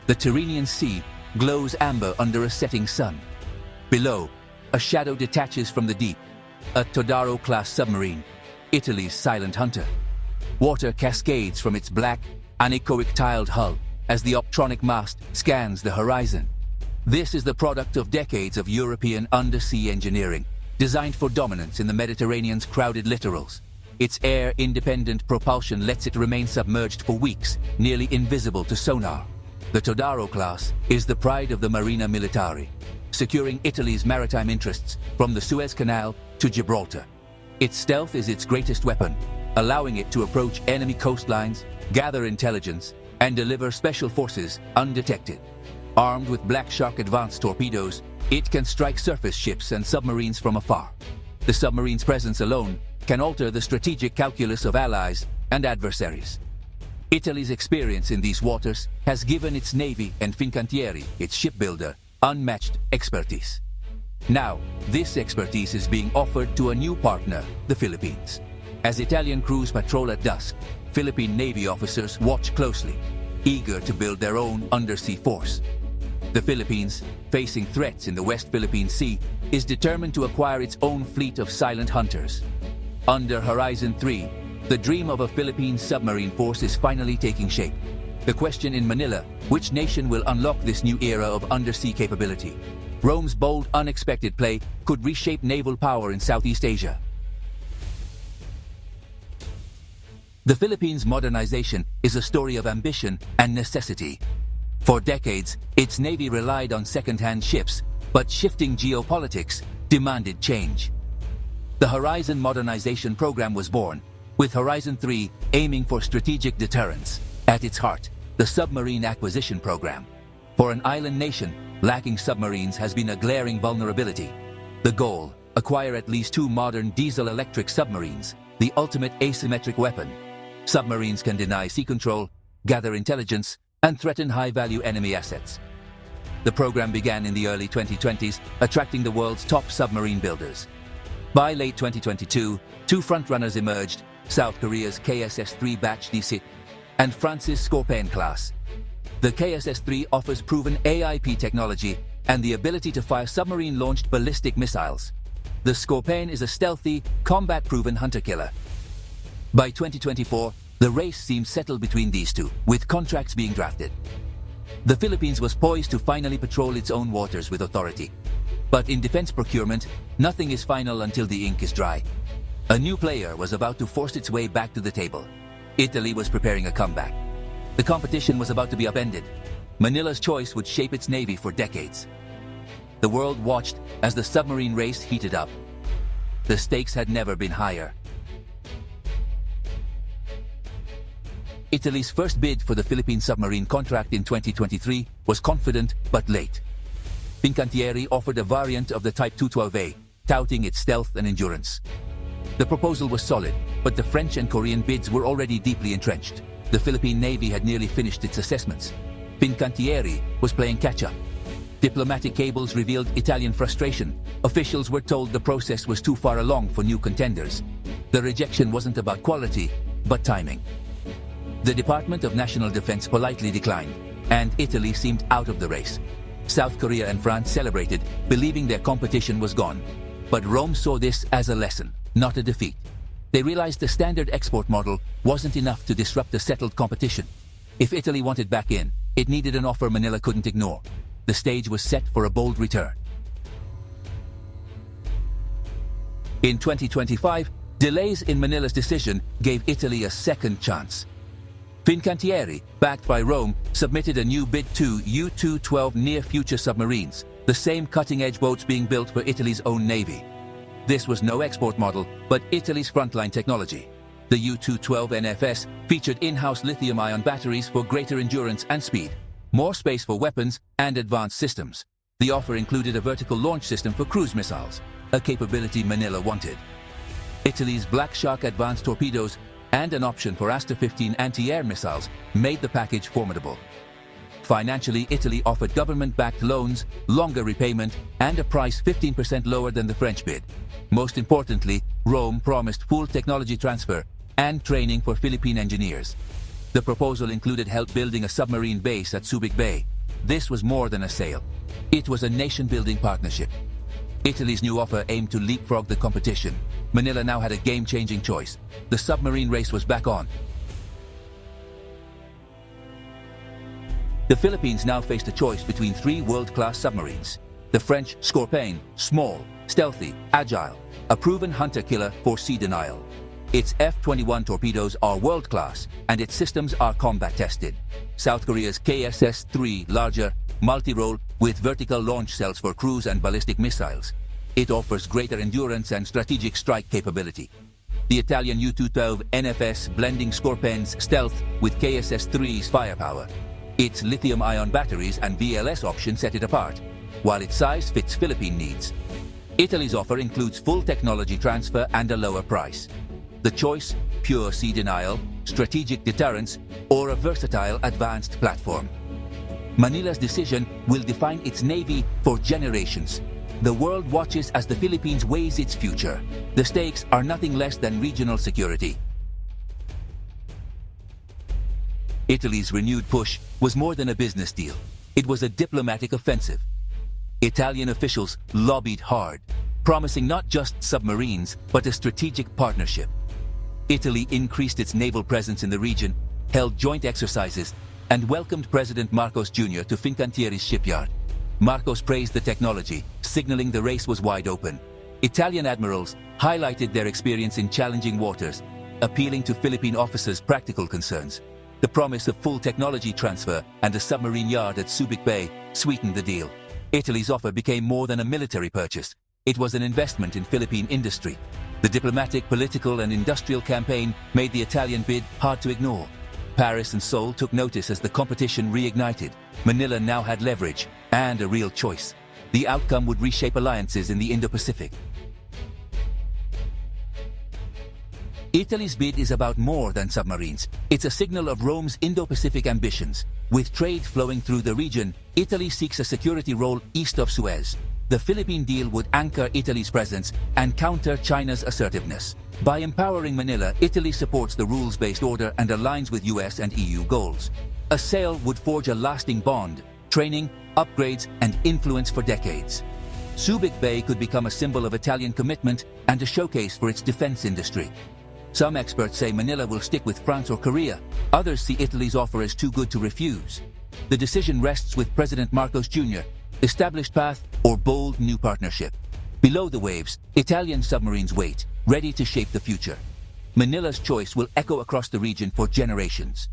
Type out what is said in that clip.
The Tyrrhenian Sea glows amber under a setting sun. Below, a shadow detaches from the deep, a Todaro-class submarine, Italy's silent hunter. Water cascades from its black, anechoic tiled hull as the optronic mast scans the horizon. This is the product of decades of European undersea engineering, designed for dominance in the Mediterranean's crowded littorals. Its air-independent propulsion lets it remain submerged for weeks, nearly invisible to sonar. The Todaro class is the pride of the Marina Militare, securing Italy's maritime interests from the Suez Canal to Gibraltar. Its stealth is its greatest weapon, allowing it to approach enemy coastlines, gather intelligence, and deliver special forces undetected. Armed with Black Shark advanced torpedoes, it can strike surface ships and submarines from afar. The submarine's presence alone can alter the strategic calculus of allies and adversaries. Italy's experience in these waters has given its navy and Fincantieri, its shipbuilder, unmatched expertise. Now, this expertise is being offered to a new partner, the Philippines. As Italian crews patrol at dusk, Philippine Navy officers watch closely, eager to build their own undersea force. The Philippines, facing threats in the West Philippine Sea, is determined to acquire its own fleet of silent hunters. Under Horizon 3, the dream of a Philippine submarine force is finally taking shape. The question in Manila, which nation will unlock this new era of undersea capability? Rome's bold, unexpected play could reshape naval power in Southeast Asia. The Philippines' modernization is a story of ambition and necessity. For decades, its navy relied on second-hand ships, but shifting geopolitics demanded change. The Horizon Modernization Program was born, with Horizon 3 aiming for strategic deterrence. At its heart, the Submarine Acquisition Program. For an island nation, lacking submarines has been a glaring vulnerability. The goal, acquire at least 2 modern diesel-electric submarines, the ultimate asymmetric weapon. Submarines can deny sea control, gather intelligence, and threaten high-value enemy assets. The program began in the early 2020s, attracting the world's top submarine builders. By late 2022, 2 frontrunners emerged, South Korea's KSS-III batch DC and France's Scorpène class. The KSS-III offers proven AIP technology and the ability to fire submarine-launched ballistic missiles. The Scorpène is a stealthy, combat-proven hunter-killer. By 2024, the race seems settled between these two, with contracts being drafted. The Philippines was poised to finally patrol its own waters with authority. But in defense procurement, nothing is final until the ink is dry. A new player was about to force its way back to the table. Italy was preparing a comeback. The competition was about to be upended. Manila's choice would shape its navy for decades. The world watched as the submarine race heated up. The stakes had never been higher. Italy's first bid for the Philippine submarine contract in 2023 was confident but late. Fincantieri offered a variant of the Type 212A, touting its stealth and endurance. The proposal was solid, but the French and Korean bids were already deeply entrenched. The Philippine Navy had nearly finished its assessments. Fincantieri was playing catch-up. Diplomatic cables revealed Italian frustration. Officials were told the process was too far along for new contenders. The rejection wasn't about quality, but timing. The Department of National Defense politely declined, and Italy seemed out of the race. South Korea and France celebrated, believing their competition was gone. But Rome saw this as a lesson, not a defeat. They realized the standard export model wasn't enough to disrupt the settled competition. If Italy wanted back in, it needed an offer Manila couldn't ignore. The stage was set for a bold return. In 2025, delays in Manila's decision gave Italy a second chance. Fincantieri, backed by Rome, submitted a new bid to U-212 Near Future Submarines, the same cutting-edge boats being built for Italy's own navy. This was no export model, but Italy's frontline technology. The U-212 NFS featured in-house lithium-ion batteries for greater endurance and speed, more space for weapons and advanced systems. The offer included a vertical launch system for cruise missiles, a capability Manila wanted. Italy's Black Shark advanced torpedoes and an option for Aster-15 anti-air missiles made the package formidable. Financially, Italy offered government-backed loans, longer repayment, and a price 15% lower than the French bid. Most importantly, Rome promised full technology transfer and training for Philippine engineers. The proposal included help building a submarine base at Subic Bay, This was more than a sale. It was a nation-building partnership. Italy's new offer aimed to leapfrog the competition. Manila now had a game-changing choice. The submarine race was back on. The Philippines now faced a choice between three world-class submarines. The French Scorpène, small, stealthy, agile, a proven hunter-killer for sea denial. Its F-21 torpedoes are world-class, and its systems are combat-tested. South Korea's KSS-III, larger, multi-role, with vertical launch cells for cruise and ballistic missiles. It offers greater endurance and strategic strike capability. The Italian U-212 NFS blending Scorpène's stealth with KSS-III's firepower. Its lithium-ion batteries and VLS option set it apart, while its size fits Philippine needs. Italy's offer includes full technology transfer and a lower price. The choice: pure sea denial, strategic deterrence, or a versatile advanced platform. Manila's decision will define its navy for generations. The world watches as the Philippines weighs its future. The stakes are nothing less than regional security. Italy's renewed push was more than a business deal. It was a diplomatic offensive. Italian officials lobbied hard, promising not just submarines, but a strategic partnership. Italy increased its naval presence in the region, held joint exercises, and welcomed President Marcos Jr. to Fincantieri's shipyard. Marcos praised the technology, signaling the race was wide open. Italian admirals highlighted their experience in challenging waters, appealing to Philippine officers' practical concerns. The promise of full technology transfer and a submarine yard at Subic Bay sweetened the deal. Italy's offer became more than a military purchase. It was an investment in Philippine industry. The diplomatic, political, and industrial campaign made the Italian bid hard to ignore. Paris and Seoul took notice as the competition reignited. Manila now had leverage and a real choice. The outcome would reshape alliances in the Indo-Pacific. Italy's bid is about more than submarines. It's a signal of Rome's Indo-Pacific ambitions. With trade flowing through the region, Italy seeks a security role east of Suez. The Philippine deal would anchor Italy's presence and counter China's assertiveness. By empowering Manila, Italy supports the rules-based order and aligns with US and EU goals. A sale would forge a lasting bond, training, upgrades, and influence for decades. Subic Bay could become a symbol of Italian commitment and a showcase for its defense industry. Some experts say Manila will stick with France or Korea. Others see Italy's offer as too good to refuse. The decision rests with President Marcos Jr., established path or bold new partnership. Below the waves, Italian submarines wait, ready to shape the future. Manila's choice will echo across the region for generations.